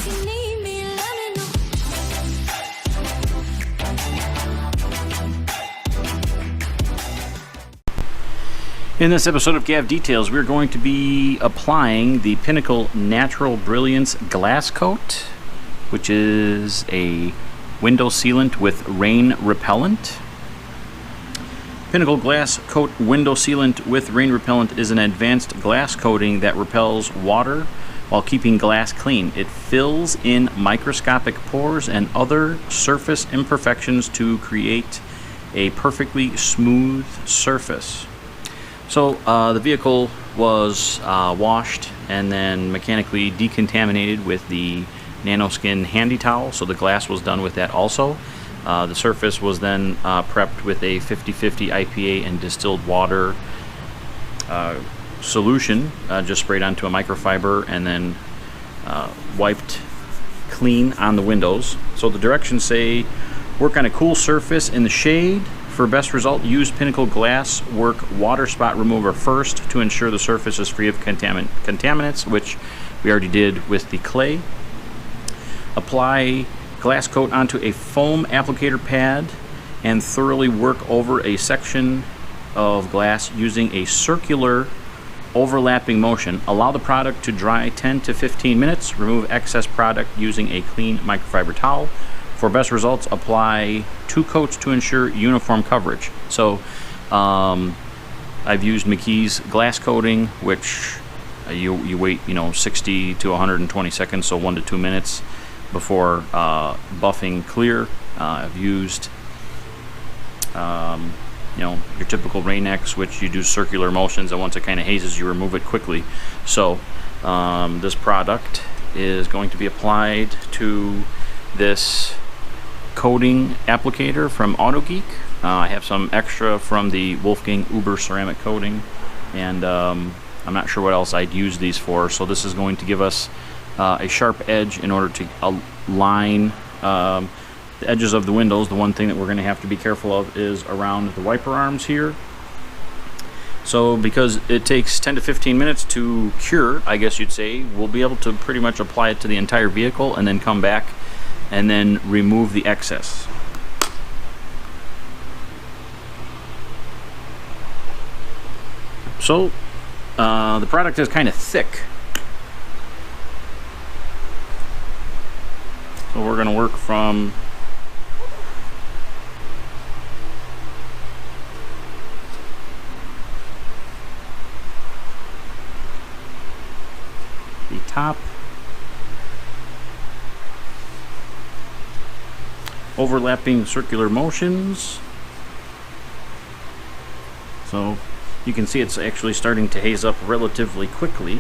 If you need me, let me know. In this episode of Gav Details, we're going to be applying the Pinnacle Natural Brilliance Glass Coat, which is a window sealant with rain repellent. Pinnacle Glass Coat Window Sealant with Rain Repellent is an advanced glass coating that repels water while keeping glass clean. It fills in microscopic pores and other surface imperfections to create a perfectly smooth surface. So the vehicle was washed and then mechanically decontaminated with the Nanoskin handy towel, so the glass was done with that also. The surface was then prepped with a 50/50 IPA and distilled water solution, just sprayed onto a microfiber and then wiped clean on the windows. So the directions say, work on a cool surface in the shade. For best result, use Pinnacle Glass Work Water Spot Remover first to ensure the surface is free of contaminants, which we already did with the clay. Apply glass coat onto a foam applicator pad and thoroughly work over a section of glass using a circular overlapping motion. Allow the product to dry 10 to 15 minutes. Remove excess product using a clean microfiber towel. For best results, apply 2 coats to ensure uniform coverage. So I've used McKee's glass coating, which you wait 60 to 120 seconds, so 1 to 2 minutes before buffing clear. I've used your typical Rain-X, which you do circular motions, and once it kind of hazes, you remove it quickly. So this product is going to be applied to this coating applicator from AutoGeek. I have some extra from the Wolfgang Uber ceramic coating, and I'm not sure what else I'd use these for. So this is going to give us a sharp edge in order to align the edges of the windows. The one thing that we're going to have to be careful of is around the wiper arms here. So because it takes 10 to 15 minutes to cure, I guess you'd say, we'll be able to pretty much apply it to the entire vehicle and then come back and then remove the excess. So the product is kind of thick, so we're going to work from the top, overlapping circular motions. So you can see it's actually starting to haze up relatively quickly.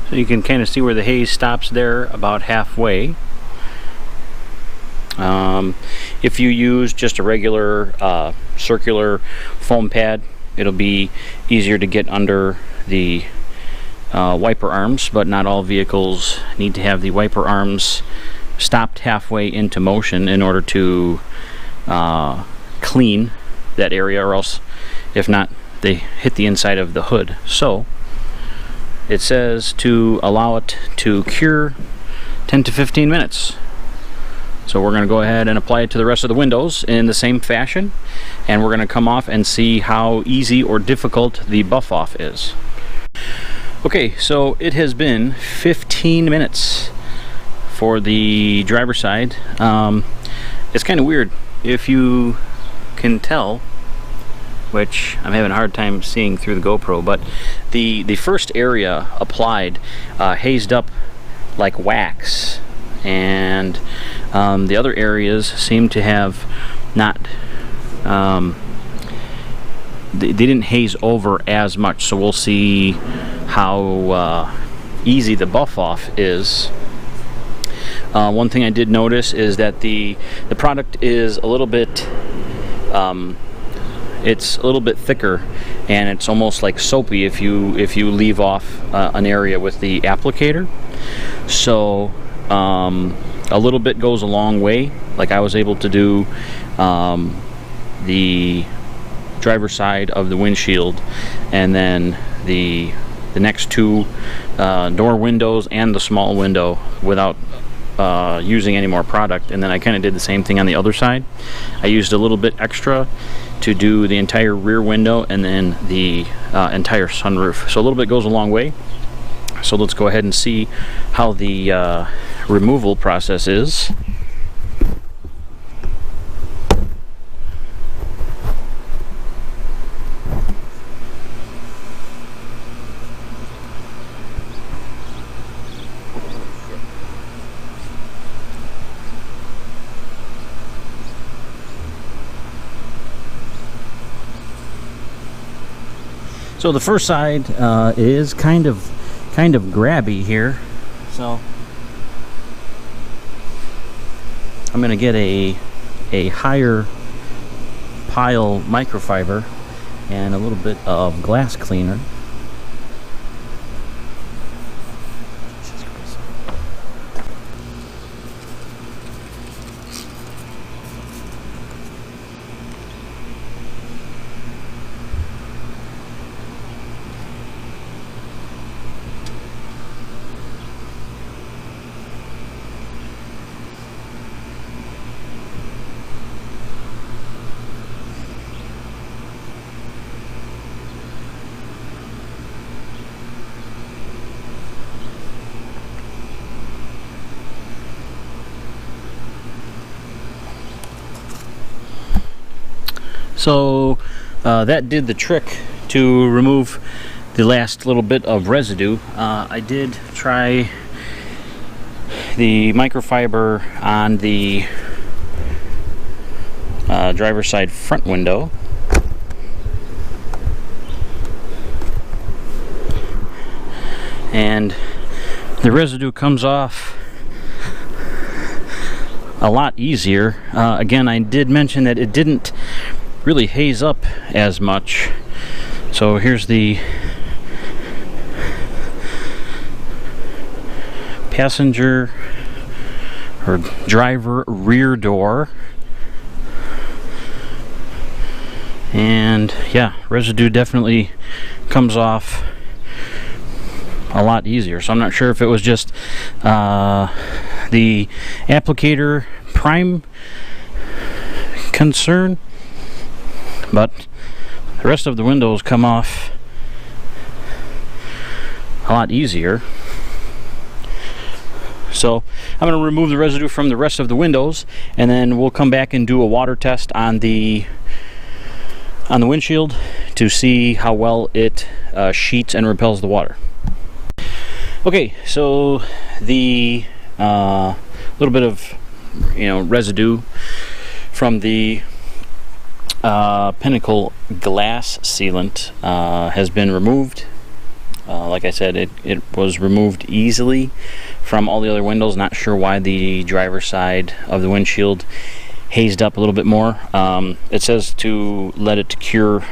So you can kind of see where the haze stops there about halfway. If you use just a regular circular foam pad, it'll be easier to get under the wiper arms, but not all vehicles need to have the wiper arms stopped halfway into motion in order to clean that area, or else if not they hit the inside of the hood. So it says to allow it to cure 10 to 15 minutes. So we're going to go ahead and apply it to the rest of the windows in the same fashion, and we're going to come off and see how easy or difficult the buff off is. Okay, so it has been 15 minutes for the driver's side. It's kind of weird if you can tell, which I'm having a hard time seeing through the GoPro, but the first area applied hazed up like wax, and the other areas seem to have not they didn't haze over as much. So we'll see how easy the buff off is. One thing I did notice is that the product is a little bit it's a little bit thicker, and it's almost like soapy if you leave off an area with the applicator. So a little bit goes a long way. Like I was able to do the driver's side of the windshield, and then the next two door windows and the small window without using any more product. And then I kind of did the same thing on the other side. I used a little bit extra to do the entire rear window and then the entire sunroof. So a little bit goes a long way. So let's go ahead and see how the removal process is. So the first side is kind of grabby here, so I'm gonna get a higher pile microfiber and a little bit of glass cleaner. So that did the trick to remove the last little bit of residue. I did try the microfiber on the driver's side front window, and the residue comes off a lot easier. Again, I did mention that it didn't really haze up as much. So here's the passenger or driver rear door, and yeah, residue definitely comes off a lot easier. So I'm not sure if it was just the applicator prime concern, but the rest of the windows come off a lot easier. So I'm going to remove the residue from the rest of the windows, and then we'll come back and do a water test on the windshield to see how well it sheets and repels the water. Okay, so the little bit of residue from the Pinnacle glass sealant has been removed. Like I said, it was removed easily from all the other windows. Not sure why the driver's side of the windshield hazed up a little bit more. It says to let it cure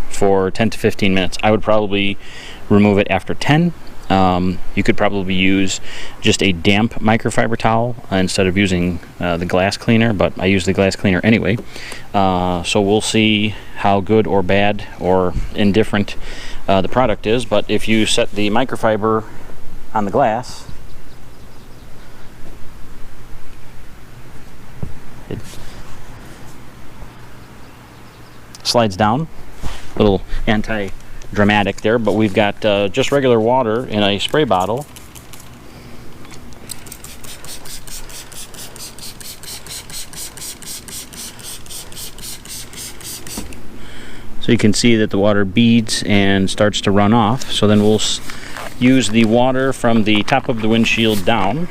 for 10 to 15 minutes. I would probably remove it after 10. You could probably use just a damp microfiber towel instead of using the glass cleaner, but I use the glass cleaner anyway. So we'll see how good or bad or indifferent the product is. But if you set the microfiber on the glass, it slides down. A little anti-dramatic there, but we've got just regular water in a spray bottle. So you can see that the water beads and starts to run off. So then we'll use the water from the top of the windshield down.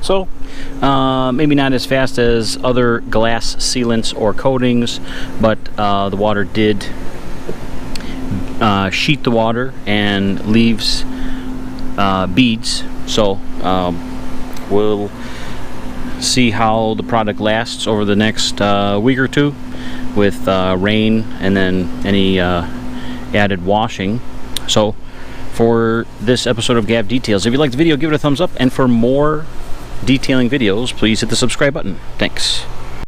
So, maybe not as fast as other glass sealants or coatings, but the water did sheet the water and leaves beads. So, we'll see how the product lasts over the next week or two with rain and then any added washing. So, for this episode of Gav Details, if you liked the video, give it a thumbs up, and for more detailing videos, please hit the subscribe button. Thanks.